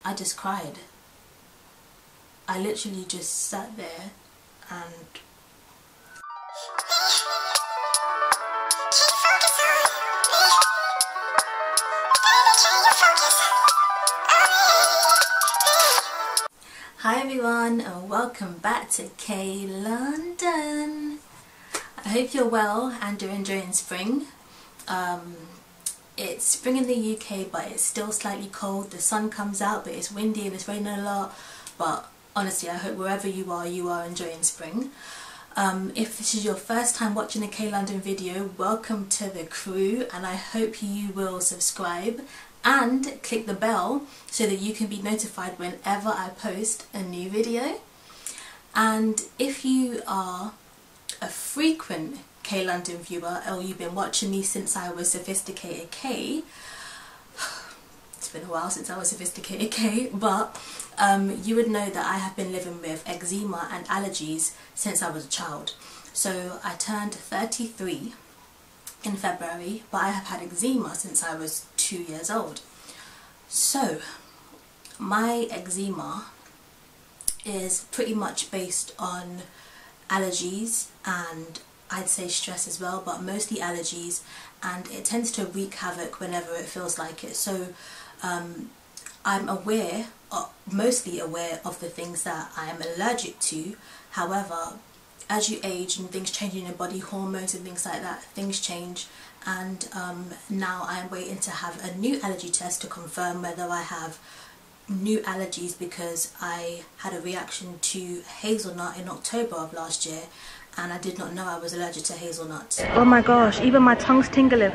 I just cried. I literally just sat there and Hi everyone, and welcome back to Kay London. I hope you're well and you're enjoying spring. It's spring in the UK, but it's still slightly cold. The sun comes out, but it's windy and it's raining a lot. But honestly, I hope wherever you are enjoying spring. If this is your first time watching a Kay London video, welcome to the crew, and I hope you will subscribe and click the bell so that you can be notified whenever I post a new video. And if you are a frequent Kay London viewer, or you've been watching me since I was Sophisticated Kay, it's been a while since I was Sophisticated Kay, but you would know that I have been living with eczema and allergies since I was a child. So I turned 33 in February, but I have had eczema since I was 2 years old. So my eczema is pretty much based on allergies, and I'd say stress as well, but mostly allergies, and it tends to wreak havoc whenever it feels like it. So I'm mostly aware of the things that I am allergic to. However, as you age and things change in your body, hormones and things like that, things change, and now I am waiting to have a new allergy test to confirm whether I have new allergies, because I had a reaction to hazelnut in October of last year and I did not know I was allergic to hazelnuts. Oh my gosh, even my tongue's tingling.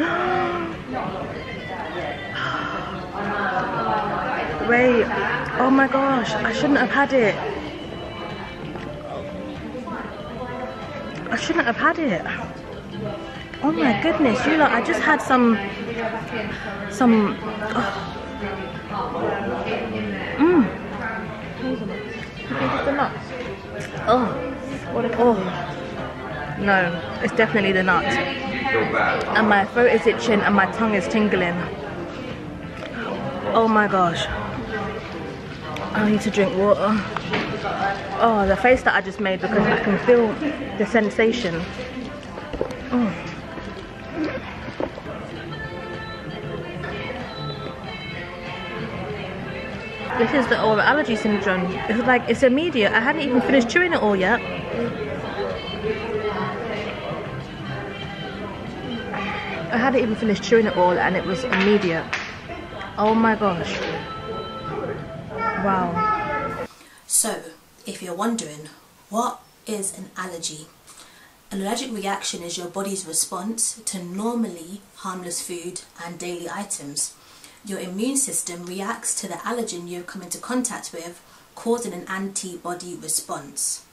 Wait, oh my gosh, I shouldn't have had it. I shouldn't have had it. Oh my goodness, you lot, I just had some no, it's definitely the nuts. And my throat is itching and my tongue is tingling. Oh my gosh, I need to drink water. Oh, the face that I just made, because I can feel the sensation. This is the oral allergy syndrome. It's like, it's immediate. I hadn't even finished chewing it all yet. I hadn't even finished chewing it all and it was immediate. Oh my gosh. Wow. So, if you're wondering, what is an allergy? An allergic reaction is your body's response to normally harmless food and daily items. Your immune system reacts to the allergen you've come into contact with, causing an antibody response.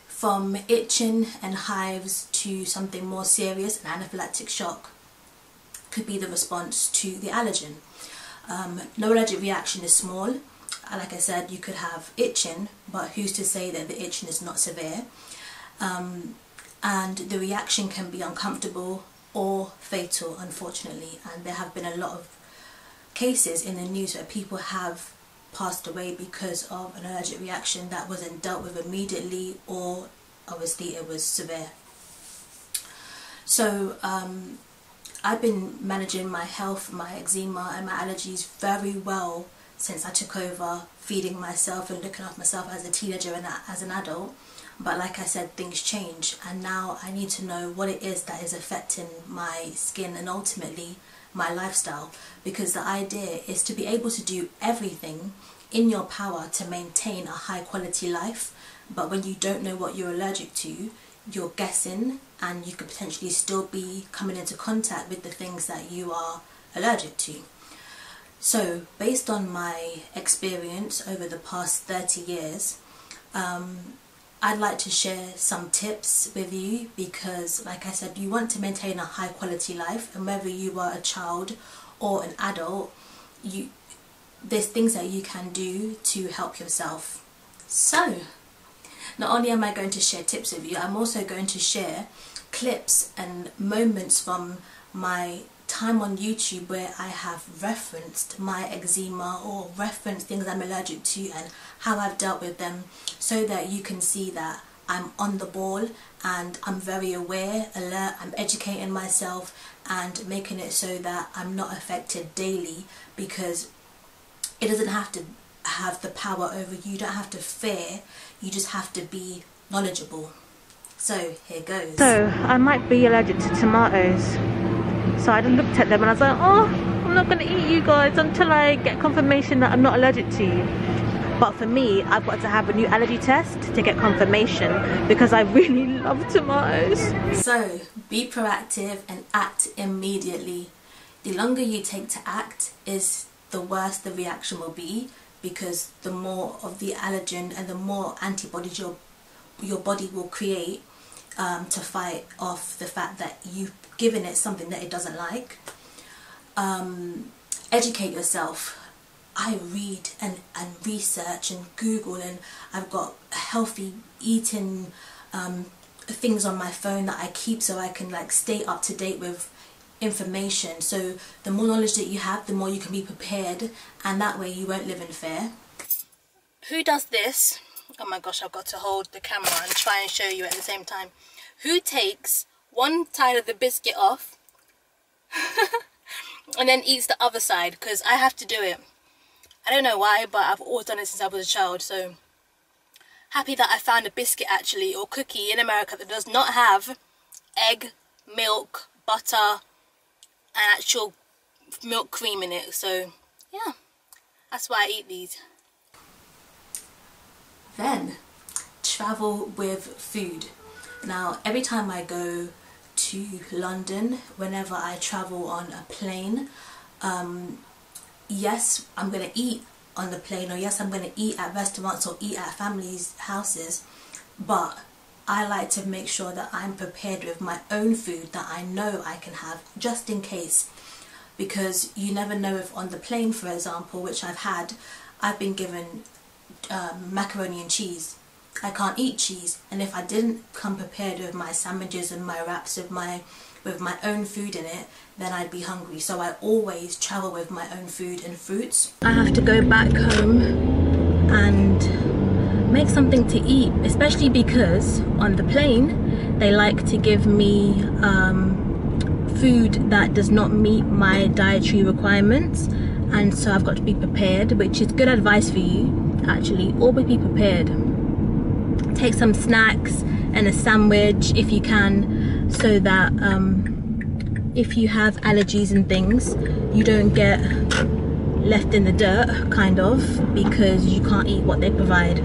From itching and hives to something more serious, an anaphylactic shock could be the response to the allergen. No allergic reaction is small. Like I said, you could have itching, but who's to say that the itching is not severe? And the reaction can be uncomfortable or fatal, unfortunately, and there have been a lot of cases in the news where people have passed away because of an allergic reaction that wasn't dealt with immediately, or obviously it was severe. So I've been managing my health, my eczema and my allergies very well since I took over, feeding myself and looking after myself as a teenager and as an adult. But like I said, things change, and now I need to know what it is that is affecting my skin and ultimately my lifestyle, because the idea is to be able to do everything in your power to maintain a high quality life. But when you don't know what you're allergic to, you're guessing, and you could potentially still be coming into contact with the things that you are allergic to. So based on my experience over the past 30 years, I'd like to share some tips with you, because like I said, you want to maintain a high quality life, and whether you are a child or an adult, there's things that you can do to help yourself. So not only am I going to share tips with you, I'm also going to share clips and moments from my time on YouTube where I have referenced my eczema or referenced things I'm allergic to and how I've dealt with them, so that you can see that I'm on the ball and I'm very aware, alert, I'm educating myself and making it so that I'm not affected daily, because it doesn't have to have the power over you. You don't have to fear, you just have to be knowledgeable. So here goes. So I might be allergic to tomatoes. So I just looked at them and I was like, oh, I'm not going to eat you guys until I get confirmation that I'm not allergic to you. But for me, I've got to have a new allergy test to get confirmation, because I really love tomatoes. So be proactive and act immediately. The longer you take to act is the worse the reaction will be, because the more of the allergen and the more antibodies your body will create to fight off the fact that you've given it something that it doesn't like. Educate yourself. I read and research and Google, and I've got healthy eating things on my phone that I keep so I can like stay up to date with information. So the more knowledge that you have, the more you can be prepared, and that way you won't live in fear. Who does this? Oh my gosh, I've got to hold the camera and try and show you at the same time. Who takes one side of the biscuit off and then eats the other side? Because I have to do it. I don't know why, but I've always done it since I was a child. So happy that I found a biscuit actually, or cookie in America, that does not have egg, milk, butter and actual milk cream in it. So yeah, that's why I eat these. Then travel with food. Now every time I go to London, whenever I travel on a plane, yes, I'm going to eat on the plane, or yes, I'm going to eat at restaurants or eat at families' houses, but I like to make sure that I'm prepared with my own food that I know I can have, just in case, because you never know if on the plane, for example, which I've had, I've been given macaroni and cheese. I can't eat cheese, and if I didn't come prepared with my sandwiches and my wraps with my own food in it, then I'd be hungry. So I always travel with my own food and fruits. I have to go back home and make something to eat, especially because on the plane they like to give me food that does not meet my dietary requirements, and so I've got to be prepared, which is good advice for you actually. Always be prepared. Take some snacks and a sandwich if you can, so that if you have allergies and things, you don't get left in the dirt, kind of, because you can't eat what they provide.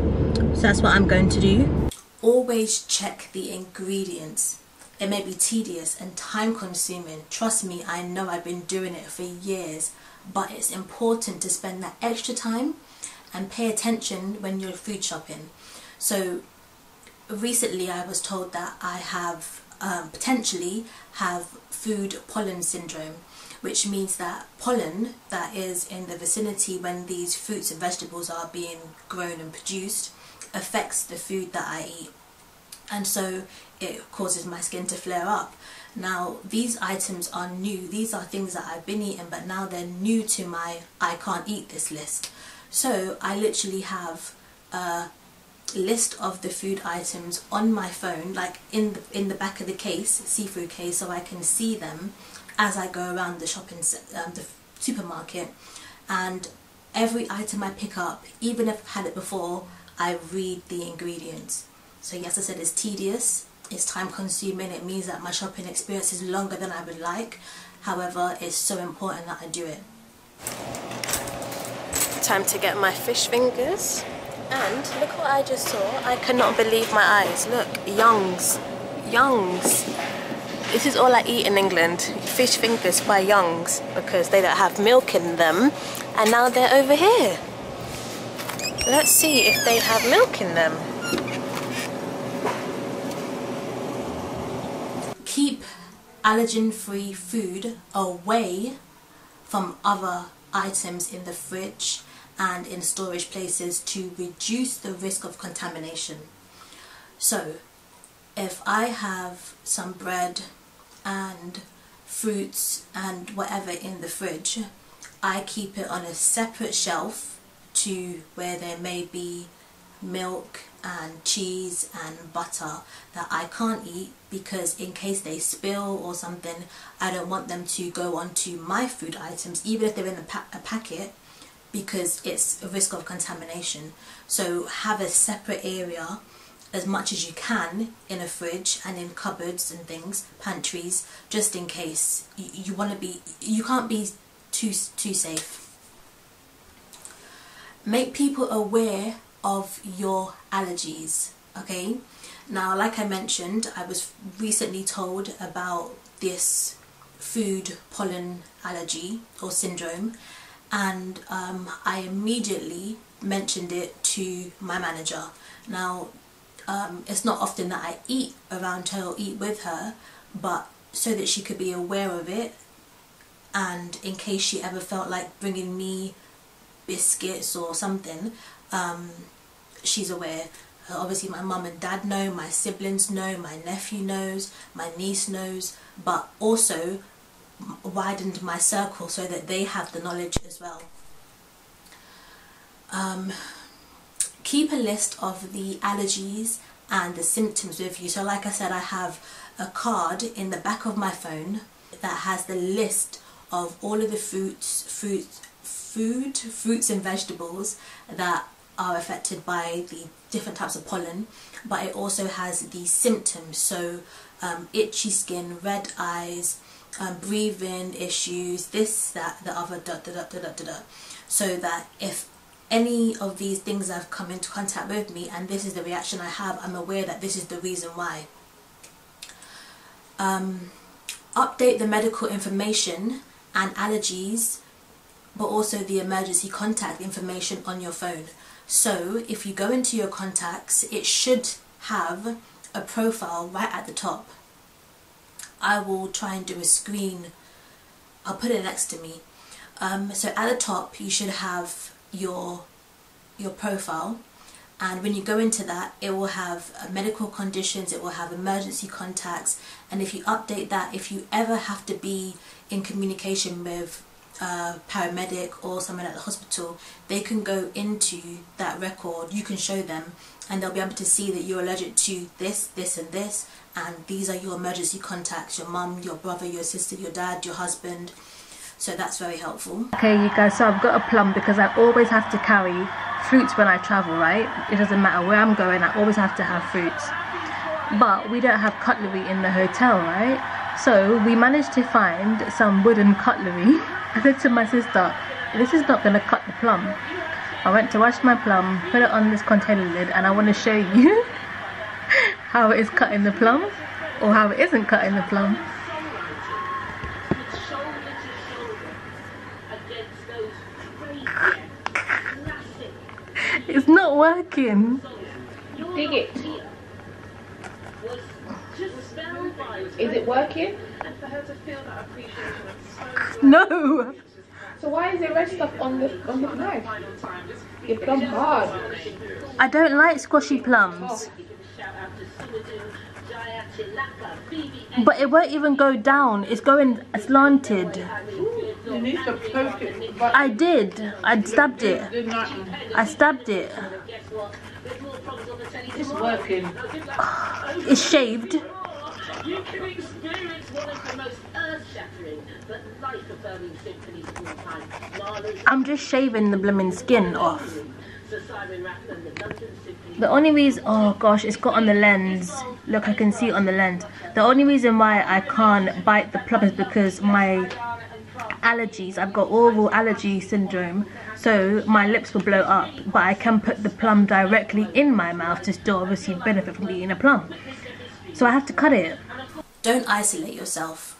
So that's what I'm going to do. Always check the ingredients. It may be tedious and time consuming. Trust me, I know, I've been doing it for years, but it's important to spend that extra time and pay attention when you're food shopping. So recently I was told that I have potentially have food pollen syndrome, which means that pollen that is in the vicinity when these fruits and vegetables are being grown and produced affects the food that I eat, and so it causes my skin to flare up. Now these items are new, these are things that I've been eating, but now they're new to my I can't eat this list. So I literally have a list of the food items on my phone, like in the back of the case, see-through case, so I can see them as I go around the the supermarket. And every item I pick up, even if I've had it before, I read the ingredients. So yes, I said it's tedious, it's time consuming, it means that my shopping experience is longer than I would like. However, it's so important that I do it. Time to get my fish fingers. And look what I just saw. I cannot believe my eyes. Look, Young's. Young's. This is all I eat in England. Fish fingers by Young's, because they don't have milk in them. And now they're over here. Let's see if they have milk in them. Keep allergen-free food away from other items in the fridge and in storage places to reduce the risk of contamination. So if I have some bread and fruits and whatever in the fridge, I keep it on a separate shelf to where there may be milk and cheese and butter that I can't eat, because in case they spill or something, I don't want them to go onto my food items, even if they're in a packet, because it's a risk of contamination. So have a separate area as much as you can in a fridge and in cupboards and things, pantries, just in case. You can't be too safe. Make people aware of your allergies, okay? Now, like I mentioned, I was recently told about this food pollen allergy or syndrome, and I immediately mentioned it to my manager. Now, it's not often that I eat around her or eat with her, but so that she could be aware of it, and in case she ever felt like bringing me biscuits or something, she's aware. Obviously my mum and dad know, my siblings know, my nephew knows, my niece knows, but also widened my circle so that they have the knowledge as well. Keep a list of the allergies and the symptoms with you. So like I said, I have a card in the back of my phone that has the list of all of the fruits and vegetables that are affected by the different types of pollen, but it also has the symptoms, so itchy skin, red eyes, breathing issues, this, that, the other, so that if any of these things have come into contact with me and this is the reaction I have, I'm aware that this is the reason why. Update the medical information and allergies, but also the emergency contact information on your phone. So if you go into your contacts, it should have a profile right at the top. I will try and do a screen, I'll put it next to me. So at the top you should have your profile, and when you go into that, it will have medical conditions, it will have emergency contacts, and if you update that, if you ever have to be in communication with paramedic or someone at the hospital, they can go into that record, you can show them, and they'll be able to see that you're allergic to this, this and this, and these are your emergency contacts, your mum, your brother, your sister, your dad, your husband. So that's very helpful. Okay you guys, so I've got a plum because I always have to carry fruits when I travel, right? It doesn't matter where I'm going, I always have to have fruits. But we don't have cutlery in the hotel, right? So we managed to find some wooden cutlery. I said to my sister, this is not going to cut the plum. I went to wash my plum, put it on this container lid, and I want to show you how it is cutting the plum, or how it isn't cutting the plum. It's not working. Dig it. Is it working? No. So why is there red stuff on the knife? Your plum hard. I don't like squashy plums. But it won't even go down. It's going slanted. You need to poke it. I did. I stabbed it. I stabbed it. It's working. It's shaved. You can experience one of the most earth-shattering but life-affirming symphonies of all time. I'm just shaving the blooming skin off. The only reason, oh gosh, it's got on the lens. Look, I can see it on the lens. The only reason why I can't bite the plum is because my allergies, I've got oral allergy syndrome, so my lips will blow up, but I can put the plum directly in my mouth to still obviously benefit from eating a plum. So I have to cut it. Don't isolate yourself.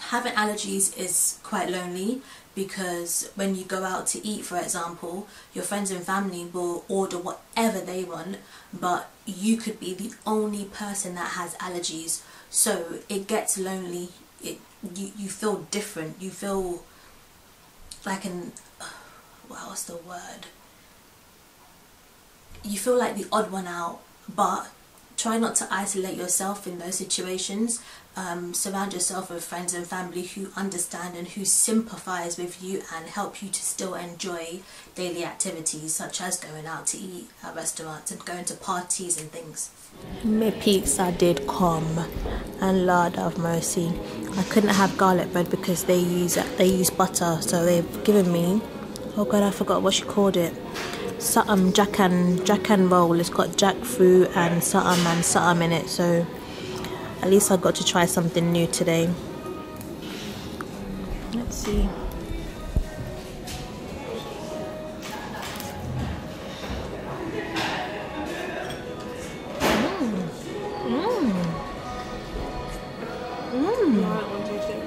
Having allergies is quite lonely, because when you go out to eat, for example, your friends and family will order whatever they want, but you could be the only person that has allergies. So it gets lonely. You feel different. You feel like what's the word? You feel like the odd one out, but try not to isolate yourself in those situations. Surround yourself with friends and family who understand and who sympathize with you and help you to still enjoy daily activities such as going out to eat at restaurants and going to parties and things. My pizza did come, and Lord have mercy, I couldn't have garlic bread because they use butter, so they've given me, oh god, I forgot what she called it, something jack and roll. It's got jackfruit and something in it, so at least I got to try something new today. Let's see.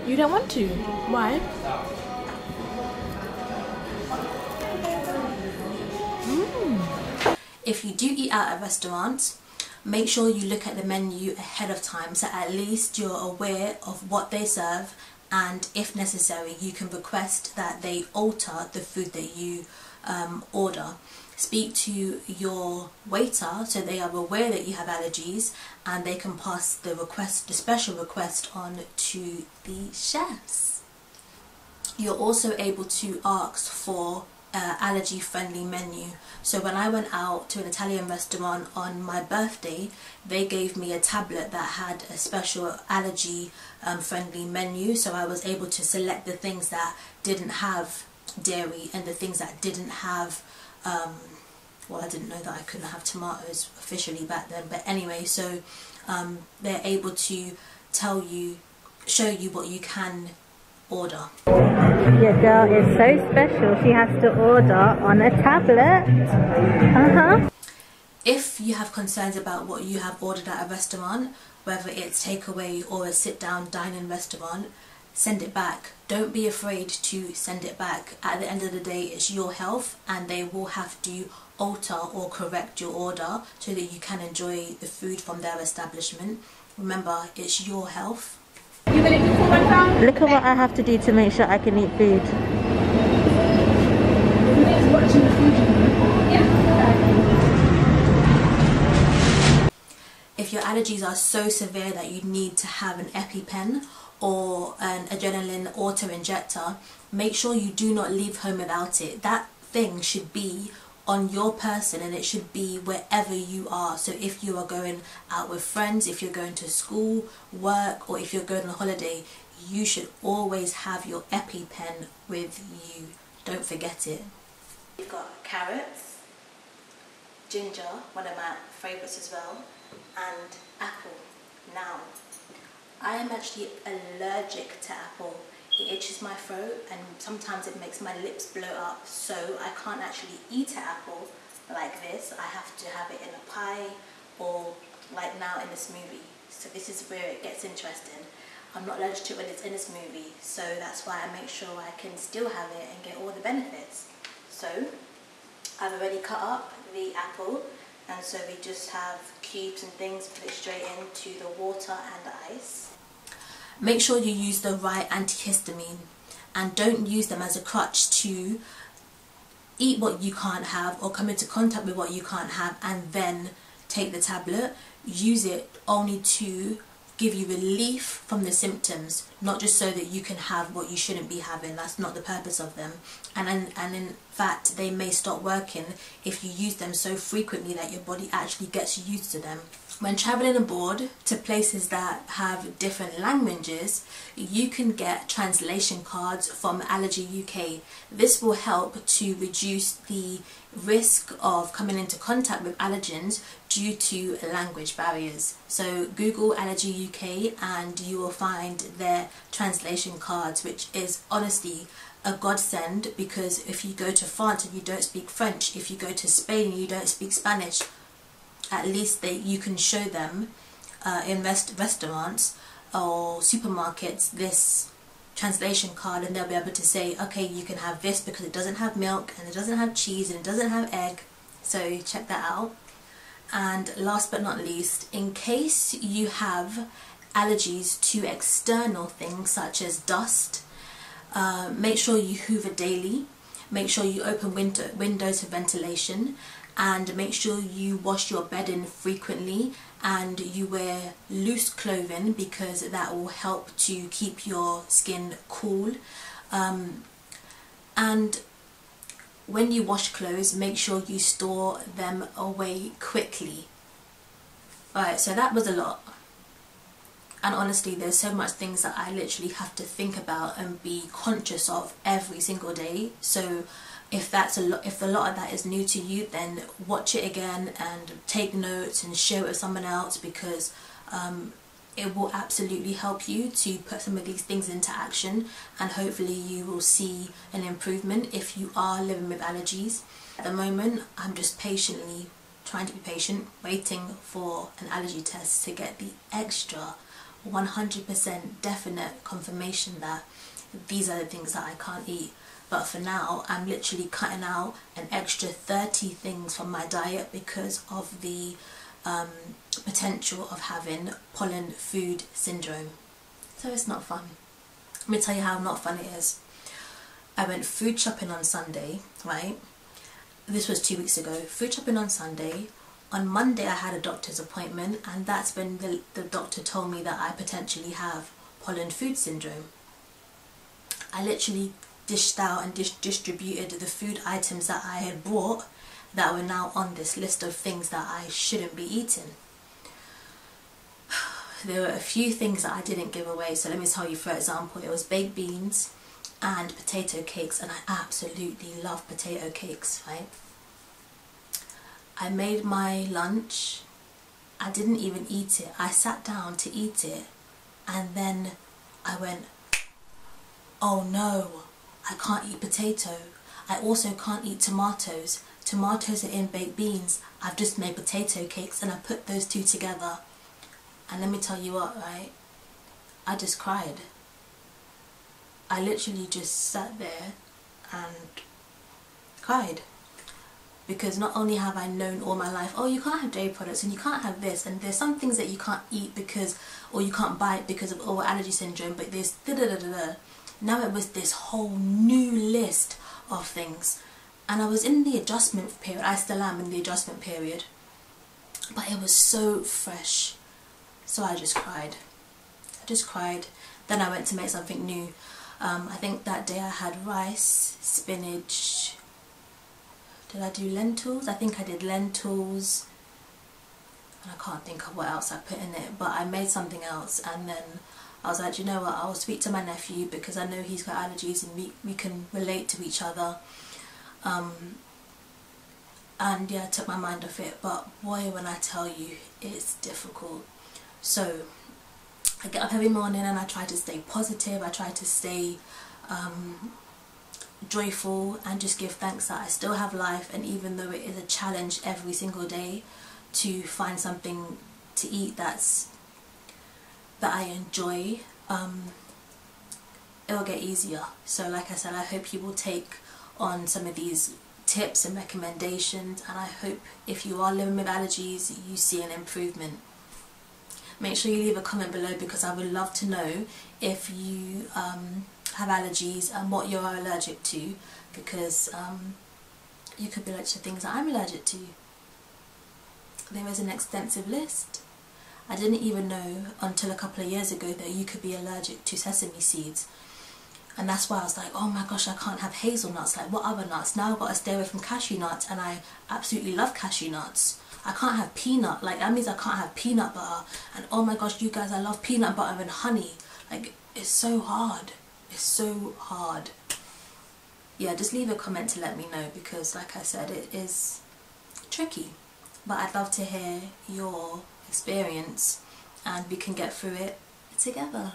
You don't want to? Why? If you do eat out at restaurants, make sure you look at the menu ahead of time so at least you're aware of what they serve, and if necessary you can request that they alter the food that you order. Speak to your waiter so they are aware that you have allergies and they can pass the special request on to the chefs. You're also able to ask for allergy friendly menu. So when I went out to an Italian restaurant on my birthday, they gave me a tablet that had a special allergy friendly menu, so I was able to select the things that didn't have dairy and the things that didn't have well, I didn't know that I couldn't have tomatoes officially back then, but anyway, so they're able to show you what you can order. Your girl is so special, she has to order on a tablet. If you have concerns about what you have ordered at a restaurant, whether it's takeaway or a sit-down dining restaurant, send it back. Don't be afraid to send it back. At the end of the day, it's your health and they will have to alter or correct your order so that you can enjoy the food from their establishment. Remember, it's your health. Look at what I have to do to make sure I can eat food. If your allergies are so severe that you need to have an EpiPen or an adrenaline auto-injector, make sure you do not leave home without it. That thing should be on your person and it should be wherever you are. So if you are going out with friends, if you're going to school, work, or if you're going on a holiday, you should always have your EpiPen with you. Don't forget it. We've got carrots, ginger, one of my favourites as well, and apple. Now, I am actually allergic to apple. It itches my throat and sometimes it makes my lips blow up, so I can't actually eat an apple like this. I have to have it in a pie or like now in a smoothie. So this is where it gets interesting. I'm not allergic to it when it's in a smoothie, so that's why I make sure I can still have it and get all the benefits. So I've already cut up the apple, and so we just have cubes and things, put it straight into the water and the ice. Make sure you use the right antihistamine and don't use them as a crutch to eat what you can't have or come into contact with what you can't have and then take the tablet. Use it only to give you relief from the symptoms, not just so that you can have what you shouldn't be having. That's not the purpose of them. And in fact, they may stop working if you use them so frequently that your body actually gets used to them. When traveling abroad to places that have different languages, you can get translation cards from Allergy UK. This will help to reduce the risk of coming into contact with allergens due to language barriers. So Google Allergy UK and you will find their translation cards, which is honestly a godsend, because if you go to France and you don't speak French, if you go to Spain and you don't speak Spanish, at least you can show them in restaurants or supermarkets this translation card, and they'll be able to say, okay, you can have this because it doesn't have milk and it doesn't have cheese and it doesn't have egg. So check that out. And last but not least, in case you have allergies to external things such as dust, make sure you hoover daily, make sure you open windows for ventilation, and make sure you wash your bedding frequently and you wear loose clothing because that will help to keep your skin cool. And when you wash clothes, make sure you store them away quickly. Alright, so that was a lot. And honestly, there's so much things that I literally have to think about and be conscious of every single day. So if that's if a lot of that is new to you, then watch it again and take notes and share it with someone else, because it will absolutely help you to put some of these things into action, and hopefully you will see an improvement if you are living with allergies. At the moment, I'm just patiently trying to be patient, waiting for an allergy test to get the extra 100% definite confirmation that these are the things that I can't eat. But for now, I'm literally cutting out an extra 30 things from my diet because of the potential of having pollen food syndrome. So it's not fun. Let me tell you how not fun it is. I went food shopping on Sunday, right? This was 2 weeks ago. Food shopping on Sunday. On Monday I had a doctor's appointment, and that's when the doctor told me that I potentially have pollen food syndrome. I literally dished out and distributed the food items that I had bought that were now on this list of things that I shouldn't be eating. There were a few things that I didn't give away, so let me tell you. For example, it was baked beans and potato cakes, and I absolutely love potato cakes, right? I made my lunch, I didn't even eat it. I sat down to eat it, and then I went, oh no, I can't eat potato. I also can't eat tomatoes. Tomatoes are in baked beans. I've just made potato cakes, and I put those two together. And let me tell you what, right? I just cried. I literally just sat there and cried. Because not only have I known all my life, oh, you can't have dairy products and you can't have this, and there's some things that you can't eat because, or you can't buy it because of allergy syndrome, but there's da-da-da-da-da. Now it was this whole new list of things. And I was in the adjustment period. I still am in the adjustment period. But it was so fresh. So I just cried. I just cried. Then I went to make something new. I think that day I had rice, spinach. Did I do lentils? I think I did lentils. And I can't think of what else I put in it. But I made something else. And then I was like, you know what, I'll speak to my nephew because I know he's got allergies and we can relate to each other. And yeah, I took my mind off it. But boy, when I tell you, it's difficult. So I get up every morning and I try to stay positive. I try to stay joyful and just give thanks that I still have life. And even though it is a challenge every single day to find something to eat that I enjoy, it will get easier. So like I said, I hope you will take on some of these tips and recommendations, and I hope if you are living with allergies you see an improvement. Make sure you leave a comment below because I would love to know if you have allergies and what you are allergic to, because you could be allergic to things that I'm allergic to. There is an extensive list. I didn't even know until a couple of years ago that you could be allergic to sesame seeds. And that's why I was like, oh my gosh, I can't have hazelnuts. Like, what other nuts? Now I've got to stay away from cashew nuts, and I absolutely love cashew nuts. I can't have peanut. Like, that means I can't have peanut butter. And oh my gosh, you guys, I love peanut butter and honey. Like, it's so hard. It's so hard. Yeah, just leave a comment to let me know because, like I said, it is tricky. But I'd love to hear your experience and we can get through it together.